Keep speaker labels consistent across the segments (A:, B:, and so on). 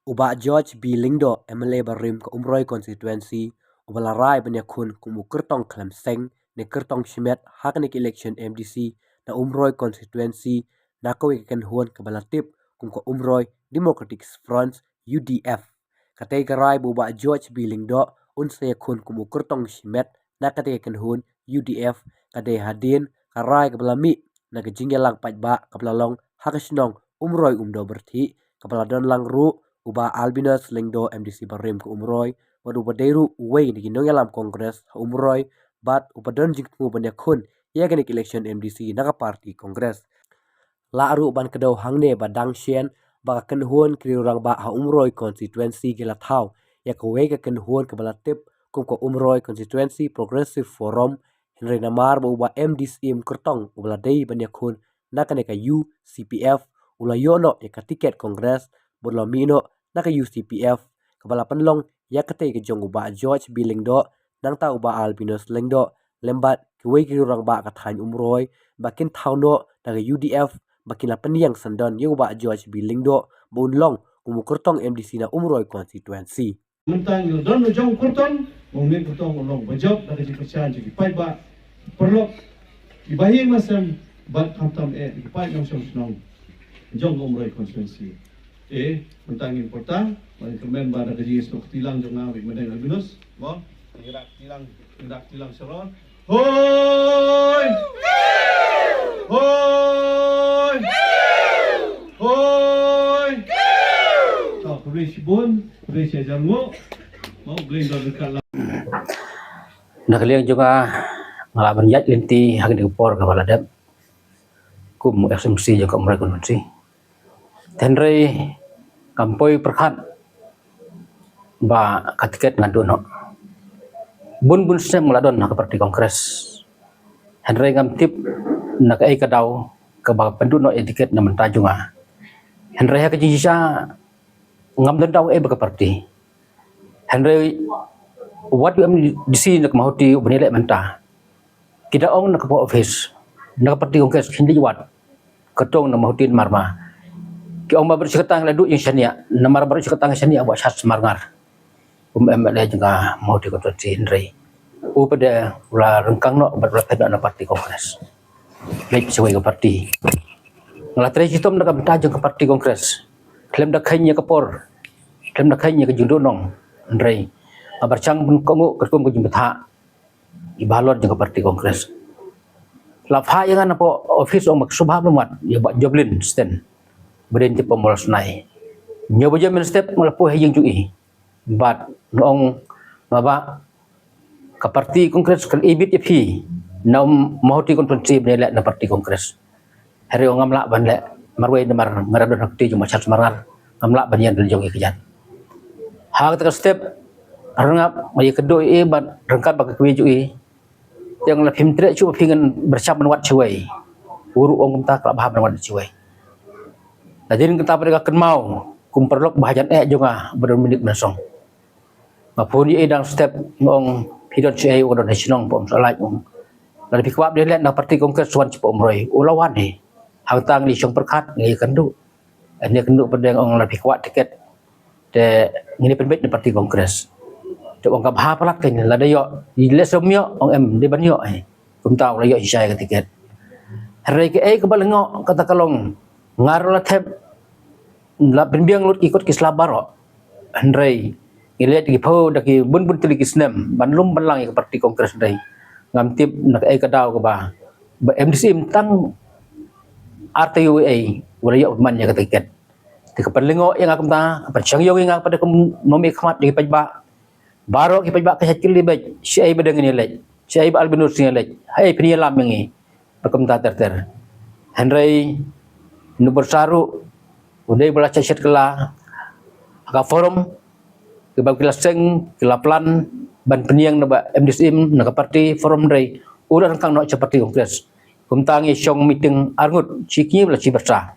A: Uba George B. Lingdo, MLA Barim ke Umroi Constituency, ubala rai banya kun kumu kertong Clemseng, ne kertong Shimet, haknik election MDC, na Umroi Constituency, na kawi ken huan ke balatip, kum ke Umroi Democratic Front, UDF. Katai rai buba George B. Lingdo, unsaya kun kumu kertong Shimet, na katai ken huan UDF, kadai hadin, karai ke balami, na kejinggelang pajba, kabelalong hakasnong Umroi umdo berti, kabeladon lang ru, uba Albinus Lingdo MDC Barim ke Umroi, wadu baderu uwei ni ginong yalam Kongres ha Umroi, bat upadon jingtmu banyak kun, ia genik election MDC naga parti Kongres. La aru ban kedau hangne badang sien, baka kenhuan kriurang ba ha Umroi Constituency gelatau, ya kewei ke kenhuan kebalatip, kum ke Umroi Constituency Progressive Forum, Henry Namar ba uba MDC kertong, ubaladei banyak kun, nakaneka UCPF, ula yono eka tiket Kongres, Bodlomino naka UCPF kepala penlong ya kete ke jong uba George B. Lingdo nang ta uba Albinus Lingdo lembat kuwe ki orang ba kathan Umroi bakin tauno naka UDF bakin la peniang sandon ye uba George B. Lingdo bunlong umukurtong MDC na Umroi Constituency
B: mentang yo don jong kurton mungkin kurton ulong bajok dari percaya jadi pai ba perlu ibahi masam bat khatam di pai nong song jong Umroi Constituency mentang important bagi kemen pada kerja stok tilang jong ngawi medang Albinus bon gerak tilang seron hoi hoi hoi tak boleh sibun boleh jamu mau beli dekat lah
C: nak liang juga ngalaban yat linti hak di por kepala dep kum SMC juga Umroi Constituency tenrei kampoi perkat ba katiket ngadono bun sem meladon nak parti Kongres henrei ngamtip nak ai kadau ke ba penduno etiket na mentajunga henrei ha kejisa ngam dau ba parti henrei what di sini nak mahuti benilai mentah kita ong nak office nak parti Kongres hindi wat ketong na mahutin marma ki ong baru seketang ladu yang syania namar baru seketang syania buat sat semarngar MLA juga mau dikontrol Henry pada ulah rengkang no berpeda na parti Kongres baik sesuai ke parti ngalah tre sistem nak mentajung ke parti Kongres klaim dak hanya ke por klaim dak hanya ke jundonong Henry abarcang pun kongu ketum ke jumbetha ibalor ke parti Kongres lapha yang apa office ong maksubha pemat ya buat joblin stand beren ti pemolos nai nyoba jamin step melapuh yang jui bat noong baba ke parti Kongres kan ibit ipi nam mahuti konstitusi benelek na parti Kongres hari ngamla banle marwai namar ngaradon hakti cuma sat semarar ngamla banyan del jongi kejan hal ke step rengap mai kedoi bat rengkat bak kewi jui yang lebih tre cuba pingin bersama wat cuai uru ong ta kelab bahab wat cuai jadi kita pada mau kumperlok bahajan juga berminit mesong. Ngapun ye dang step ngong hidot cai udah nasional pom salat ngong. Dari pikwap dia lihat na parti Kongres suan cepo Umroi ulawan ni. Hang tang li syong perkat ngi kendu. Ini kendu pada ngong dari pikwap tiket de ngini penbet di parti Kongres. De wong kabha palak kan la dayo di lesomyo ong em di banyo ai. Kum tahu la yo isai ke tiket. Hari ke ke balengok kata kalong ngarola tep la penbiang lut ikut ke Slabaro Henry ngeliat di po daki bun tili kisnem banlum belang ke parti Kongres Henry ngamtip nak ai kadau ke ba MDC tang RTUA wala yo man ya ketiket di kepenlengo yang akum ta kepencang yo yang pada nomi khamat di pajba baro ki pajba ke hakil libaj si ai badang ni lej si ai Albinus ni lej hai penialam ngi akum ta ter Henry nomor saru udah belah chat kela ka forum ke bab kelaseng kela plan ban peniang naba MDSM na parti forum dai udah rengkang no parti Kongres kumtangi syong meeting arngut ciki bela ci bersa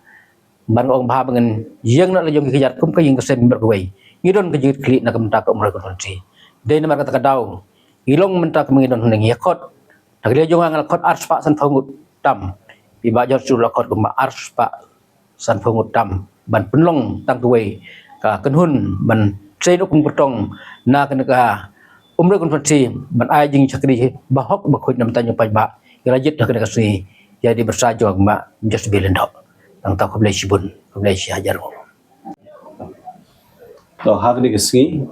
C: ban ong bah dengan yang nak lejong kejar kum ka yang kesem berkuai ngidon ke jit klik na kemta ka Umroi Constituency dai namar kata kadau ilong menta kemingidon nang yakot nagli jong ngal kot ars pak san fangut tam iba jor sur lakot kuma ars pak san fangut tam ban penlong tang tuwei ka kenhun ban cedok bertong na kena ka umre konferensi ban ai jing chakri bahok bakhut nam tanyo pajba grajit dah kena kasih jadi bersajo mak just bilendok tang ta koblai sibun koblai si hajar
B: to hak ni keski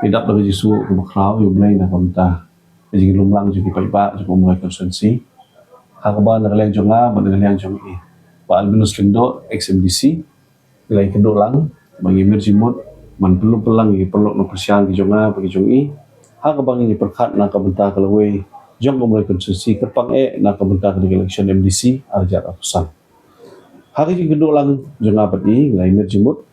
B: tidak lagi jisu ke bakrau yang lain nak minta jadi lumlang jadi pajba jadi umre konferensi hak ba nak leng jonga ban leng jong i Pak Albinus Kendo XMDC nilai kendo lang bagi mirjimut man perlu pelang gi perlu no persian gi jonga bagi jongi hak bang ini perkat nak bentar kalawai jong umroi konstitusi kerpang nak bentar ke election MDC arjar apusan hak gi kendo lang jonga bagi nilai mirjimut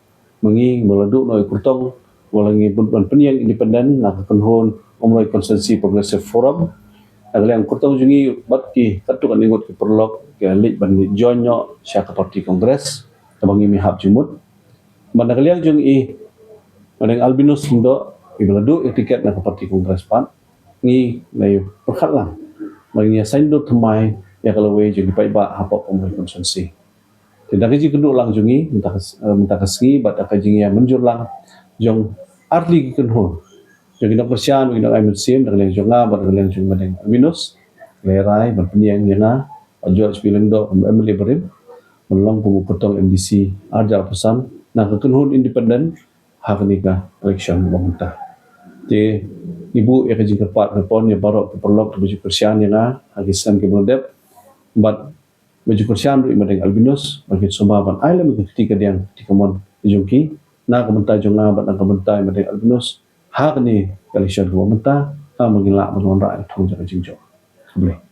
B: mengi meleduk no kurtong walangi ban penian independen nak kenhon umroi konstitusi progressive forum yang kurtong jungi bat ki katuk ningot ki perlok ke lit ban jonyo syak parti kongres tabangi mi hab jumut manakaliang jung i manang Albinus ndo ibaladu tiket na parti kongres pan ngi lay perkat lang mangi saindo thamai ya kalawai jung pai ba hapok umroi konsensi tidak ji keduk lang jungi minta kasngi bat akajing ya menjur lang jong arli kenhon jadi nak persian, kita nak musim, nak liang jonga, nak liang jonga dengan Albinus, lerai, berpeniang jana, George Bilendo, Emily Berim, menolong pemukutong MDC, arja pesan, nak kenhun independen, hak nikah election pemerintah. Jadi ibu yang kerja kerpat kerpon yang baru keperlok baju persian jana, hakisan keberadab, bat baju persian dengan Albinus, bagi sumbawan, ayla ketika dia ketika mon dijungki, nak kementai jonga, bat nak kementai dengan Albinus. Hak ni kali syar gua mentah, kami ngilak mengonrak thong jaga jingjo. Boleh.